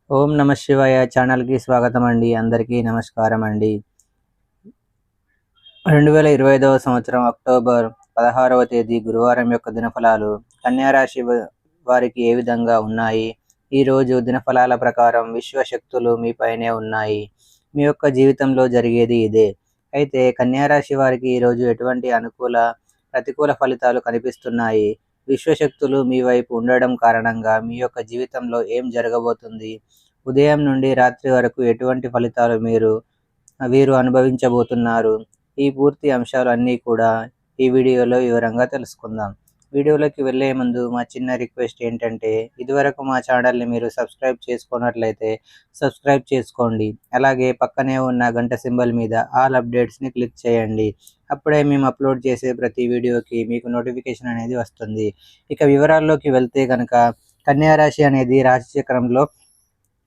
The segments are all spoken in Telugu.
ఓం నమ శివాయ ఛానల్కి స్వాగతం అండి. అందరికీ నమస్కారం అండి. 2025 సంవత్సరం అక్టోబర్ 16వ తేదీ గురువారం యొక్క దినఫలాలు కన్యా రాశి వారికి ఏ విధంగా ఉన్నాయి? ఈరోజు దినఫలాల ప్రకారం విశ్వశక్తులు మీపైనే ఉన్నాయి. మీ యొక్క జీవితంలో జరిగేది ఇదే. అయితే కన్యా రాశి వారికి ఈరోజు ఎటువంటి అనుకూల ప్రతికూల ఫలితాలు కనిపిస్తున్నాయి? విశ్వశక్తులు మీ వైపు ఉండడం కారణంగా మీ యొక్క జీవితంలో ఏం జరగబోతుంది? ఉదయం నుండి రాత్రి వరకు ఎటువంటి ఫలితాలు వీరు అనుభవించబోతున్నారు? ఈ పూర్తి అంశాలు అన్నీ కూడా ఈ వీడియోలో వివరంగా తెలుసుకుందాం. వీడియోలోకి వెళ్ళే ముందు మా చిన్న రిక్వెస్ట్ ఏంటంటే, ఇదివరకు మా ఛానల్ని మీరు సబ్స్క్రైబ్ చేసుకున్నట్లయితే సబ్స్క్రైబ్ చేసుకోండి. అలాగే పక్కనే ఉన్న గంట సింబల్ మీద ఆల్ అప్డేట్స్ని క్లిక్ చేయండి. అప్పుడే మేము అప్లోడ్ చేసే ప్రతి వీడియోకి మీకు నోటిఫికేషన్ అనేది వస్తుంది. ఇక వివరాల్లోకి వెళ్తే కనుక కన్యా రాశి అనేది రాశి చక్రంలో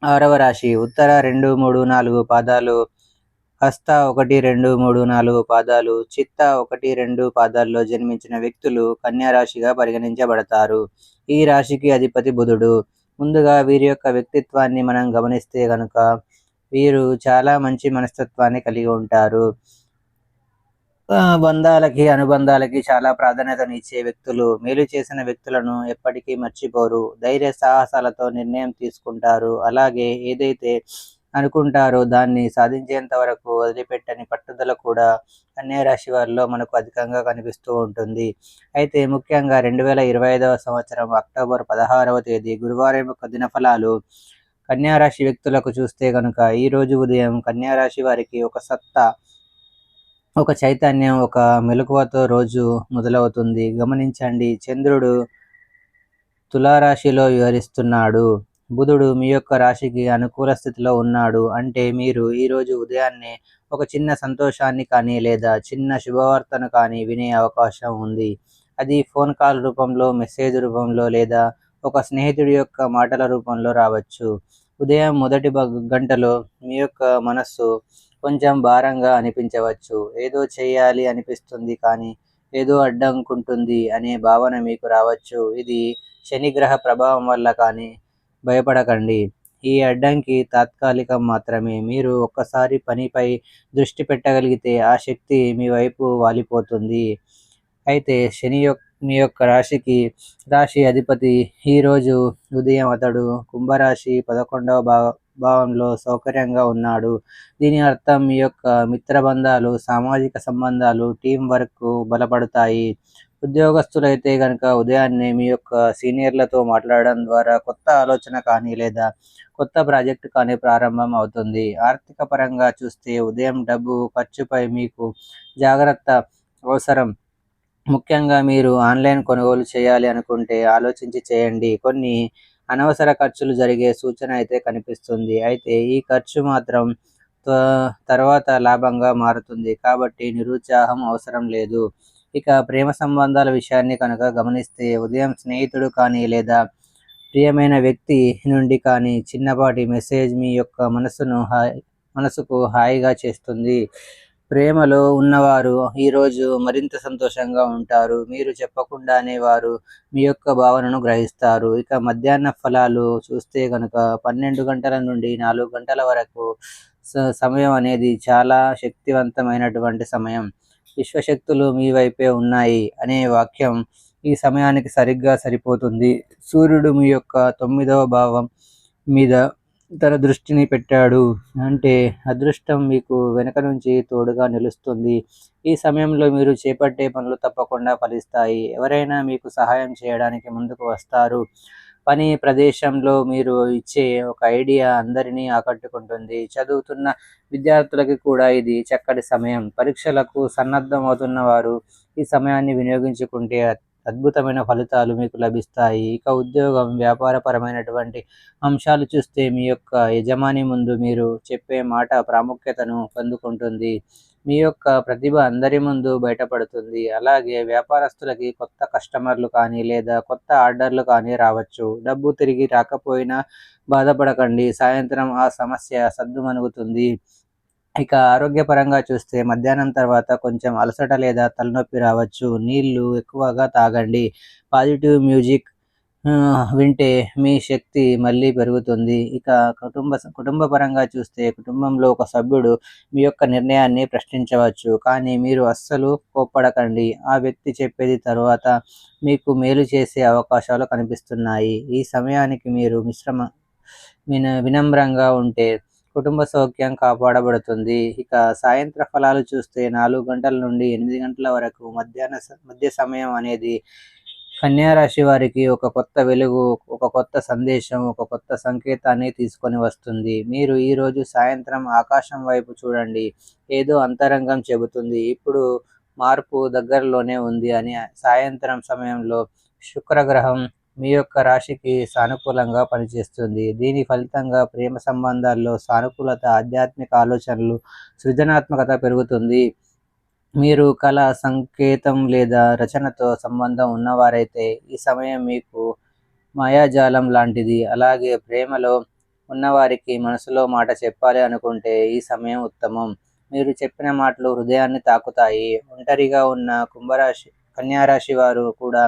6వ రాశి. ఉత్తర 2, 3, 4 పాదాలు, హస్త 1, 2, 3, 4 పాదాలు, చిత్త 1, 2 పాదాల్లో జన్మించిన వ్యక్తులు కన్యా రాశిగా పరిగణించబడతారు. ఈ రాశికి అధిపతి బుధుడు. ముందుగా వీరి యొక్క వ్యక్తిత్వాన్ని మనం గమనిస్తే గనుక వీరు చాలా మంచి మనస్తత్వాన్ని కలిగి ఉంటారు. బంధాలకి, అనుబంధాలకి చాలా ప్రాధాన్యతనిచ్చే వ్యక్తులు. మేలు చేసిన వ్యక్తులను ఎప్పటికీ మర్చిపోరు. ధైర్య సాహసాలతో నిర్ణయం తీసుకుంటారు. అలాగే ఏదైతే అనుకుంటారో దాన్ని సాధించేంత వరకు వదిలిపెట్టని పట్టుదల కూడా కన్యా రాశి వారిలో మనకు అధికంగా కనిపిస్తూ ఉంటుంది. అయితే ముఖ్యంగా 2025 సంవత్సరం అక్టోబర్ 16వ తేదీ గురువారం యొక్క దినఫలాలు కన్యా రాశి వ్యక్తులకు చూస్తే కనుక ఈరోజు ఉదయం కన్యా రాశి వారికి ఒక సత్తా, ఒక చైతన్యం, ఒక మెలకువతో రోజు మొదలవుతుంది. గమనించండి, చంద్రుడు తులారాశిలో విహరిస్తున్నాడు. బుధుడు మీ యొక్క రాశికి అనుకూల స్థితిలో ఉన్నాడు. అంటే మీరు ఈరోజు ఉదయాన్నే ఒక చిన్న సంతోషాన్ని కానీ లేదా చిన్న శుభవార్తను కానీ వినే అవకాశం ఉంది. అది ఫోన్ కాల్ రూపంలో, మెసేజ్ రూపంలో లేదా ఒక స్నేహితుడి యొక్క మాటల రూపంలో రావచ్చు. ఉదయం మొదటి గంటలో మీ యొక్క మనస్సు కొంచెం భారంగా అనిపించవచ్చు. ఏదో చేయాలి అనిపిస్తుంది కానీ ఏదో అడ్డంకుంటుంది అనే భావన మీకు రావచ్చు. ఇది శనిగ్రహ ప్రభావం వల్ల కానీ భయపడకండి. ఈ అడ్డంకి తాత్కాలికం మాత్రమే. మీరు ఒక్కసారి పనిపై దృష్టి పెట్టగలిగితే ఆ శక్తి మీ వైపు వాలిపోతుంది. అయితే మీ యొక్క రాశి అధిపతి ఈరోజు ఉదయం అతడు కుంభరాశి 11వ భావంలో సౌకర్యంగా ఉన్నాడు. దీని అర్థం మీ యొక్క మిత్రబంధాలు, సామాజిక సంబంధాలు, టీం వర్క్ బలపడతాయి. ఉద్యోగస్తులైతే కనుక ఉదయాన్నే మీ యొక్క సీనియర్లతో మాట్లాడడం ద్వారా కొత్త ఆలోచన కానీ లేదా కొత్త ప్రాజెక్టు కానీ ప్రారంభం అవుతుంది. ఆర్థిక పరంగా చూస్తే ఉదయం డబ్బు ఖర్చుపై మీకు జాగ్రత్త అవసరం. ముఖ్యంగా మీరు ఆన్లైన్ కొనుగోలు చేయాలి అనుకుంటే ఆలోచించి చేయండి. కొన్ని అనవసర ఖర్చులు జరిగే సూచన అయితే కనిపిస్తుంది. అయితే ఈ ఖర్చు మాత్రం తర్వాత లాభంగా మారుతుంది. కాబట్టి నిరుత్సాహం అవసరం లేదు. ఇక ప్రేమ సంబంధాల విషయాన్ని కనుక గమనిస్తే ఉదయం స్నేహితుడు కానీ లేదా ప్రియమైన వ్యక్తి నుండి కానీ చిన్నపాటి మెసేజ్ మీ యొక్క మనసుకు హాయిగా చేస్తుంది. ప్రేమలో ఉన్నవారు ఈరోజు మరింత సంతోషంగా ఉంటారు. మీరు చెప్పకుండానే వారు మీ యొక్క భావనను గ్రహిస్తారు. ఇక మధ్యాహ్న ఫలాలు చూస్తే కనుక 12 గంటల నుండి 4 గంటల వరకు సమయం అనేది చాలా శక్తివంతమైనటువంటి సమయం. విశ్వశక్తులు మీ వైపే ఉన్నాయి అనే వాక్యం ఈ సమయానికి సరిగ్గా సరిపోతుంది. సూర్యుడు మీ యొక్క 9వ భావం మీద తన దృష్టిని పెట్టాడు. అంటే అదృష్టం మీకు వెనక నుంచి తోడుగా నిలుస్తుంది. ఈ సమయంలో మీరు చేపట్టే పనులు తప్పకుండా ఫలిస్తాయి. ఎవరైనా మీకు సహాయం చేయడానికి ముందుకు వస్తారు. పని ప్రదేశంలో మీరు ఇచ్చే ఒక ఐడియా అందరినీ ఆకట్టుకుంటుంది. చదువుతున్న విద్యార్థులకి కూడా ఇది చక్కటి సమయం. పరీక్షలకు సన్నద్ధం అవుతున్న వారు ఈ సమయాన్ని వినియోగించుకుంటే అద్భుతమైన ఫలితాలు మీకు లభిస్తాయి. ఇక ఉద్యోగం, వ్యాపారపరమైనటువంటి అంశాలు చూస్తే మీ యొక్క యజమాని ముందు మీరు చెప్పే మాట ప్రాముఖ్యతను పొందుకుంటుంది. మీ యొక్క ప్రతిభ అందరి ముందు బయటపడుతుంది. అలాగే వ్యాపారస్తులకి కొత్త కస్టమర్లు కానీ లేదా కొత్త ఆర్డర్లు కానీ రావచ్చు. డబ్బు తిరిగి రాకపోయినా బాధపడకండి. సాయంత్రం ఆ సమస్య సద్దుమణుగుతుంది. ఇక ఆరోగ్యపరంగా చూస్తే మధ్యాహ్నం తర్వాత కొంచెం అలసట లేదా తలనొప్పి రావచ్చు. నీళ్లు ఎక్కువగా తాగండి. పాజిటివ్ మ్యూజిక్ వింటే మీ శక్తి మళ్ళీ పెరుగుతుంది. ఇక కుటుంబ పరంగా చూస్తే కుటుంబంలో ఒక సభ్యుడు మీ యొక్క నిర్ణయాన్ని ప్రశ్నించవచ్చు. కానీ మీరు అస్సలు కోప్పడకండి. ఆ వ్యక్తి చెప్పేది తరువాత మీకు మేలు చేసే అవకాశాలు కనిపిస్తున్నాయి. ఈ సమయానికి మీరు వినమ్రంగా ఉంటే కుటుంబ సౌఖ్యం కాపాడబడుతుంది. ఇక సాయంత్ర ఫలాలు చూస్తే 4 గంటల నుండి 8 గంటల వరకు మధ్య సమయం అనేది కన్యా రాశి వారికి ఒక కొత్త వెలుగు, ఒక కొత్త సందేశం, ఒక కొత్త సంకేతాన్ని తీసుకొని వస్తుంది. మీరు ఈరోజు సాయంత్రం ఆకాశం వైపు చూడండి. ఏదో అంతరంగం చెబుతుంది. ఇప్పుడు మార్పు దగ్గరలోనే ఉంది అని. సాయంత్రం సమయంలో శుక్రగ్రహం మీ యొక్క రాశికి సానుకూలంగా పనిచేస్తుంది. దీని ఫలితంగా ప్రేమ సంబంధాల్లో సానుకూలత, ఆధ్యాత్మిక ఆలోచనలు, సృజనాత్మకత పెరుగుతుంది. మీరు కళ, సంకేతం లేదా రచనతో సంబంధం ఉన్నవారైతే ఈ సమయం మీకు మాయాజాలం లాంటిది. అలాగే ప్రేమలో ఉన్నవారికి మనసులో మాట చెప్పాలి అనుకుంటే ఈ సమయం ఉత్తమం. మీరు చెప్పిన మాటలు హృదయాన్ని తాకుతాయి. ఒంటరిగా ఉన్న కన్యా రాశి వారు కూడా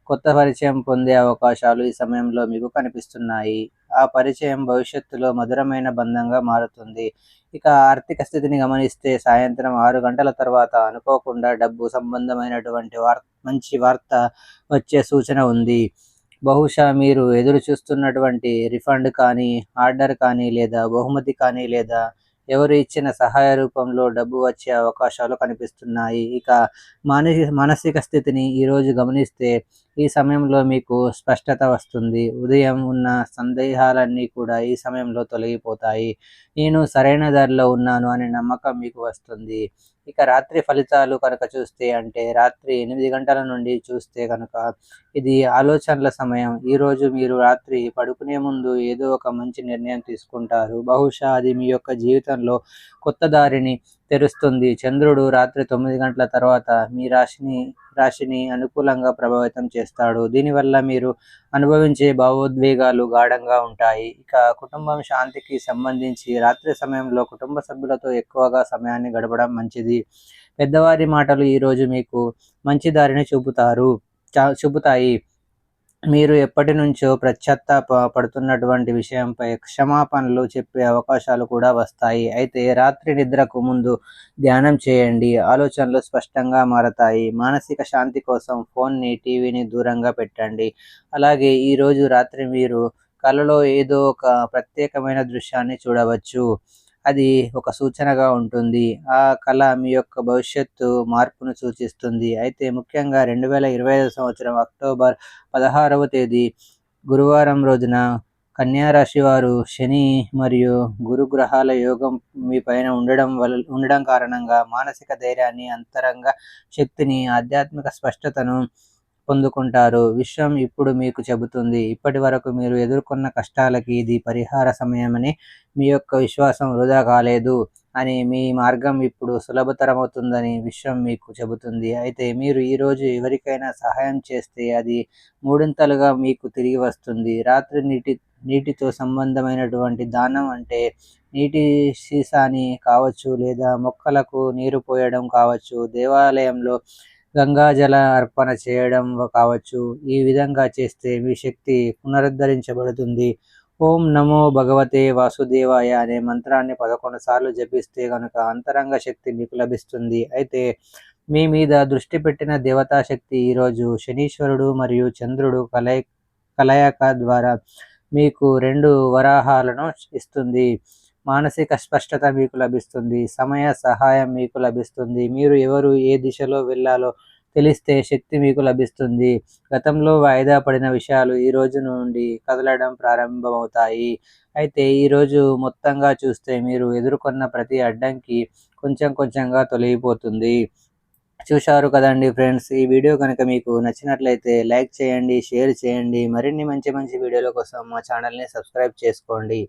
కొత్త పరిచయం పొందే అవకాశాలు ఈ సమయంలో మీకు కనిపిస్తున్నాయి. ఆ పరిచయం భవిష్యత్తులో మధురమైన బంధంగా మారుతుంది. ఇక ఆర్థిక స్థితిని గమనిస్తే సాయంత్రం 6 గంటల తర్వాత అనుకోకుండా డబ్బు సంబంధమైనటువంటి మంచి వార్త వచ్చే సూచన ఉంది. బహుశా మీరు ఎదురు చూస్తున్నటువంటి రిఫండ్ కానీ, ఆర్డర్ కానీ, లేదా బహుమతి కానీ, లేదా ఎవరు ఇచ్చిన సహాయ రూపంలో డబ్బు వచ్చే అవకాశాలు కనిపిస్తున్నాయి. ఇక మానసిక స్థితిని ఈరోజు గమనిస్తే ఈ సమయంలో మీకు స్పష్టత వస్తుంది. ఉదయం ఉన్న సందేహాలన్నీ కూడా ఈ సమయంలో తొలగిపోతాయి. నేను సరైన దారిలో ఉన్నాను అనే నమ్మకం మీకు వస్తుంది. ఇక రాత్రి ఫలితాలు కనుక చూస్తే, అంటే రాత్రి 8 గంటల నుండి చూస్తే కనుక ఇది ఆలోచనల సమయం. ఈరోజు మీరు రాత్రి పడుకునే ముందు ఏదో ఒక మంచి నిర్ణయం తీసుకుంటారు. బహుశా అది మీ యొక్క జీవితంలో కొత్త దారిని తెరుస్తుంది. చంద్రుడు రాత్రి 9 గంటల తర్వాత మీ రాశిని అనుకూలంగా ప్రభావితం చేస్తాడు. దీనివల్ల మీరు అనుభవించే భావోద్వేగాలు గాఢంగా ఉంటాయి. ఇక కుటుంబం శాంతికి సంబంధించి రాత్రి సమయంలో కుటుంబ సభ్యులతో ఎక్కువగా సమయాన్ని గడపడం మంచిది. పెద్దవారి మాటలు ఈరోజు మీకు మంచి దారిని చూపుతాయి. మీరు ఎప్పటి నుంచో పడుతున్నటువంటి విషయంపై క్షమాపణలు చెప్పే అవకాశాలు కూడా వస్తాయి. అయితే రాత్రి నిద్రకు ముందు ధ్యానం చేయండి. ఆలోచనలు స్పష్టంగా మారతాయి. మానసిక శాంతి కోసం ఫోన్ని, టీవీని దూరంగా పెట్టండి. అలాగే ఈరోజు రాత్రి మీరు కలలో ఏదో ఒక ప్రత్యేకమైన దృశ్యాన్ని చూడవచ్చు. అది ఒక సూచనగా ఉంటుంది. ఆ కళ మీ యొక్క భవిష్యత్తు మార్పును సూచిస్తుంది. అయితే ముఖ్యంగా 2025 సంవత్సరం అక్టోబర్ 16వ తేదీ గురువారం రోజున కన్యా రాశి వారు శని మరియు గురు గ్రహాల యోగం మీ పైన ఉండడం కారణంగా మానసిక ధైర్యాన్ని, అంతరంగ శక్తిని, ఆధ్యాత్మిక స్పష్టతను పొందుకుంటారు. విశ్వం ఇప్పుడు మీకు చెబుతుంది, ఇప్పటి వరకు మీరు ఎదుర్కొన్న కష్టాలకి ఇది పరిహార సమయమని. మీ యొక్క విశ్వాసం వృధా కాలేదు అని, మీ మార్గం ఇప్పుడు సులభతరమవుతుందని విశ్వం మీకు చెబుతుంది. అయితే మీరు ఈరోజు ఎవరికైనా సహాయం చేస్తే అది మూడింతలుగా మీకు తిరిగి వస్తుంది. రాత్రి నీటితో సంబంధమైనటువంటి దానం, అంటే నీటి సీసాని కావచ్చు, లేదా మొక్కలకు నీరు పోయడం కావచ్చు, దేవాలయంలో గంగాజల అర్పణ చేయడం కావచ్చు. ఈ విధంగా చేస్తే మీ శక్తి పునరుద్ధరించబడుతుంది. ఓం నమో భగవతే వాసుదేవాయ అనే మంత్రాన్ని 11 సార్లు జపిస్తే కనుక అంతరంగ శక్తి మీకు లభిస్తుంది. అయితే మీ మీద దృష్టి పెట్టిన దేవతా శక్తి ఈరోజు శనీశ్వరుడు మరియు చంద్రుడు కలయిక ద్వారా మీకు 2 వరాహాలను ఇస్తుంది. మానసిక స్పష్టత మీకు లభిస్తుంది. సమయ సహాయం మీకు లభిస్తుంది. మీరు ఏ దిశలో వెళ్ళాలో తెలిస్తే శక్తి మీకు లభిస్తుంది. గతంలో వాయిదా పడిన విషయాలు ఈ రోజు నుండి కదలడం ప్రారంభమవుతాయి. అయితే ఈరోజు మొత్తంగా చూస్తే మీరు ఎదుర్కొన్న ప్రతి అడ్డంకి కొంచెంగా తొలగిపోతుంది. చూశారు కదండి ఫ్రెండ్స్. ఈ వీడియో కనుక మీకు నచ్చినట్లయితే లైక్ చేయండి, షేర్ చేయండి. మరిన్ని మంచి వీడియోల కోసం మా ఛానల్ని సబ్స్క్రైబ్ చేసుకోండి.